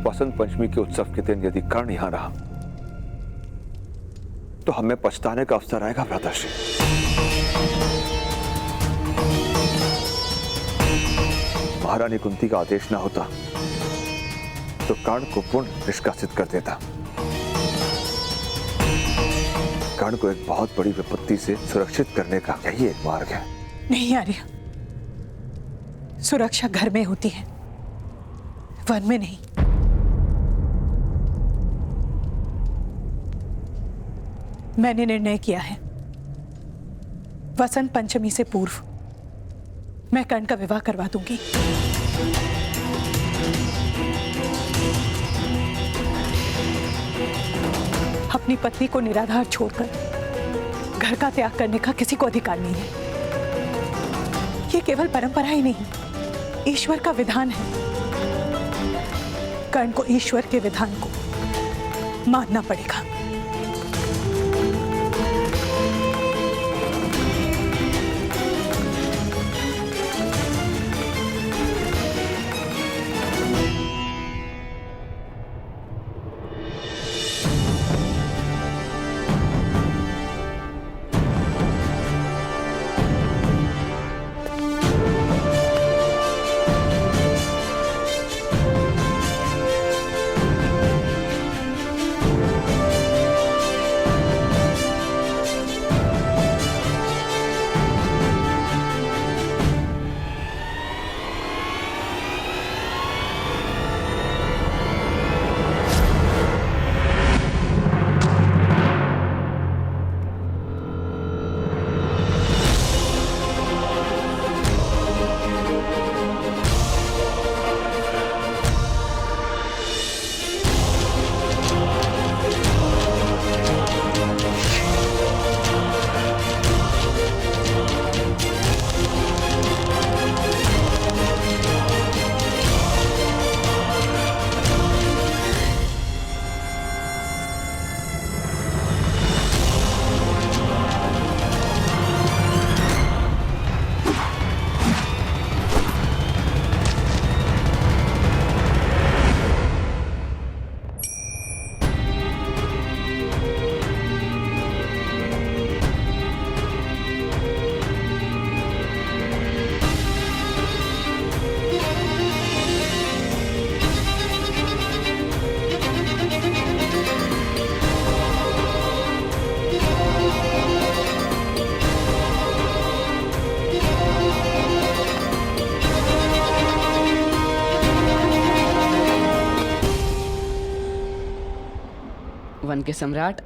वसंत पंचमी के उत्सव के दिन यदि कर्ण यहां रहा तो हमें पछताने का अवसर आएगा भ्राताश्री। महारानी कुंती का आदेश ना होता तो कर्ण को पूर्ण निष्कासित कर देता। कर्ण को एक बहुत बड़ी विपत्ति से सुरक्षित करने का यही एक मार्ग है। नहीं आर्य, सुरक्षा घर में होती है, वन में नहीं। मैंने निर्णय किया है, वसंत पंचमी से पूर्व मैं कर्ण का विवाह करवा दूंगी। अपनी पत्नी को निराधार छोड़कर घर का त्याग करने का किसी को अधिकार नहीं है। ये केवल परंपरा ही नहीं, ईश्वर का विधान है। कर्ण को ईश्वर के विधान को मानना पड़ेगा। वन के सम्राट,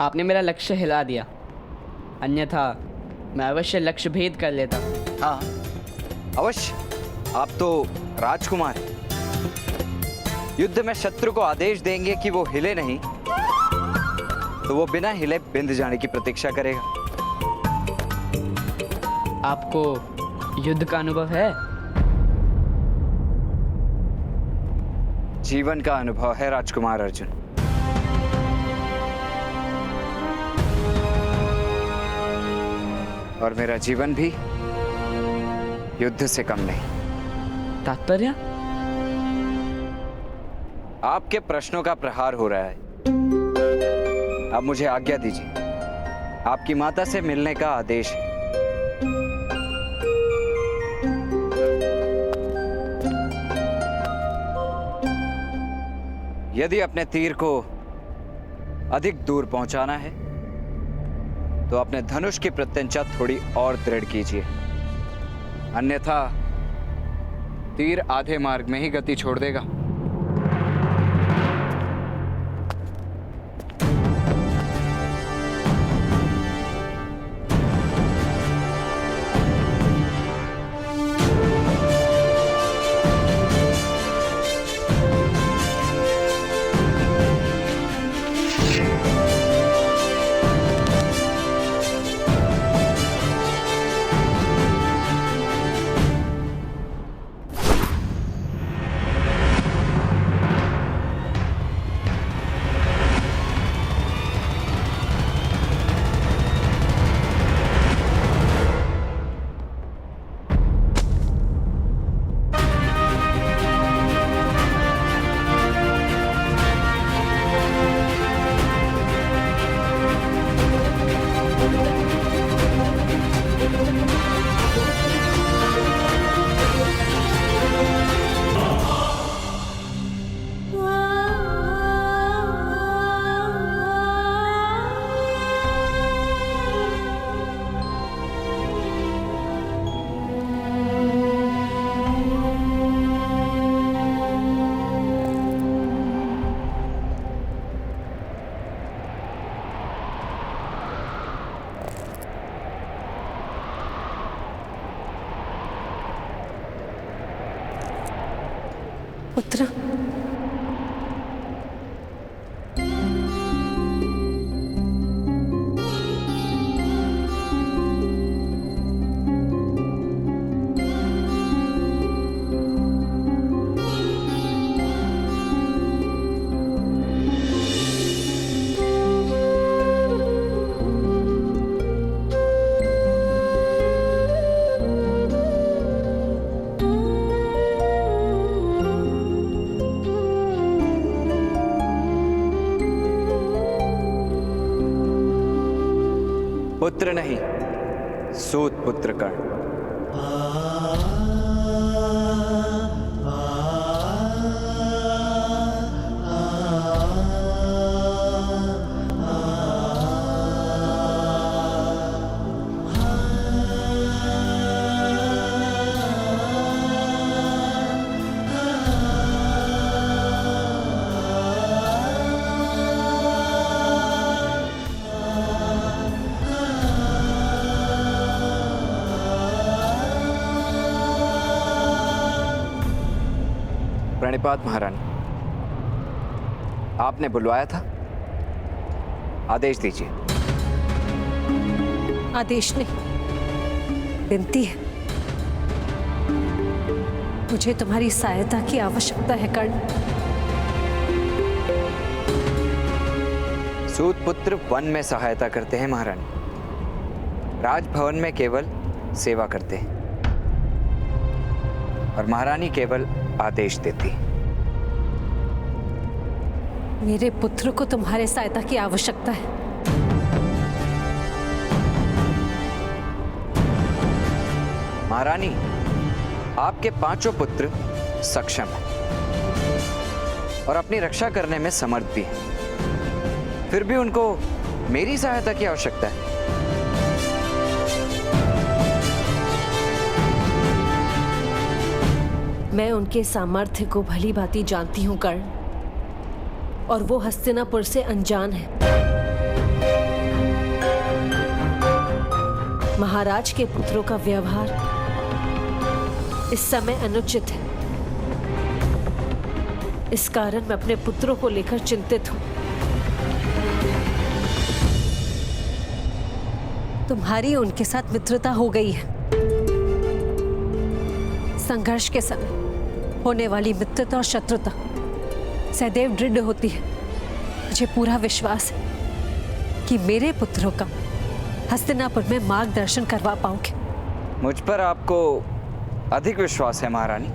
आपने मेरा लक्ष्य हिला दिया, अन्यथा मैं अवश्य लक्ष्य भेद कर लेता। हाँ अवश्य, आप तो राजकुमार हैं। युद्ध में शत्रु को आदेश देंगे कि वो हिले नहीं तो वो बिना हिले बिंद जाने की प्रतीक्षा करेगा। आपको युद्ध का अनुभव है? जीवन का अनुभव है राजकुमार अर्जुन। और मेरा जीवन भी युद्ध से कम नहीं। तात्पर्य? आपके प्रश्नों का प्रहार हो रहा है। अब मुझे आज्ञा दीजिए, आपकी माता से मिलने का आदेश है। यदि अपने तीर को अधिक दूर पहुंचाना है तो अपने धनुष की प्रत्यंचा थोड़ी और दृढ़ कीजिए, अन्यथा तीर आधे मार्ग में ही गति छोड़ देगा। पुत्र, पुत्र नहीं, सूत पुत्र कर्ण। प्रणिपात महारानी, आपने बुलवाया था, आदेश दीजिए। आदेश नहीं, विनती है। मुझे तुम्हारी सहायता की आवश्यकता है कर्ण। सूत पुत्र वन में सहायता करते हैं महारानी, राजभवन में केवल सेवा करते हैं और महारानी केवल आदेश देती। मेरे पुत्र को तुम्हारे सहायता की आवश्यकता है। महारानी, आपके 5 पुत्र सक्षम हैं और अपनी रक्षा करने में समर्थ भी हैं। फिर भी उनको मेरी सहायता की आवश्यकता है। मैं उनके सामर्थ्य को भली भांति जानती हूँ कर्ण, और वो हस्तिनापुर से अनजान है। महाराज के पुत्रों का व्यवहार इस समय अनुचित है। इस कारण मैं अपने पुत्रों को लेकर चिंतित हूं। तुम्हारी उनके साथ मित्रता हो गई है। संघर्ष के समय होने वाली मित्रता और शत्रुता सदैव दृढ़ होती है। मुझे पूरा विश्वास है कि मेरे पुत्रों का हस्तिनापुर में मार्गदर्शन करवा पाओगे। मुझ पर आपको अधिक विश्वास है महारानी।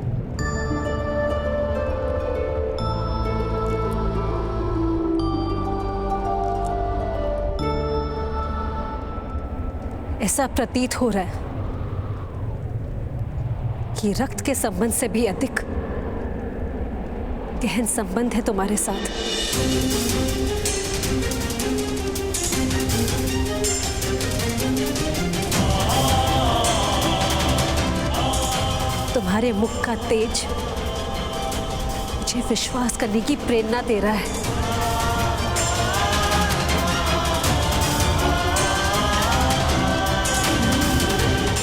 ऐसा प्रतीत हो रहा है कि रक्त के संबंध से भी अधिक गहन संबंध है तुम्हारे साथ। तुम्हारे मुख का तेज मुझे विश्वास करने की प्रेरणा दे रहा है।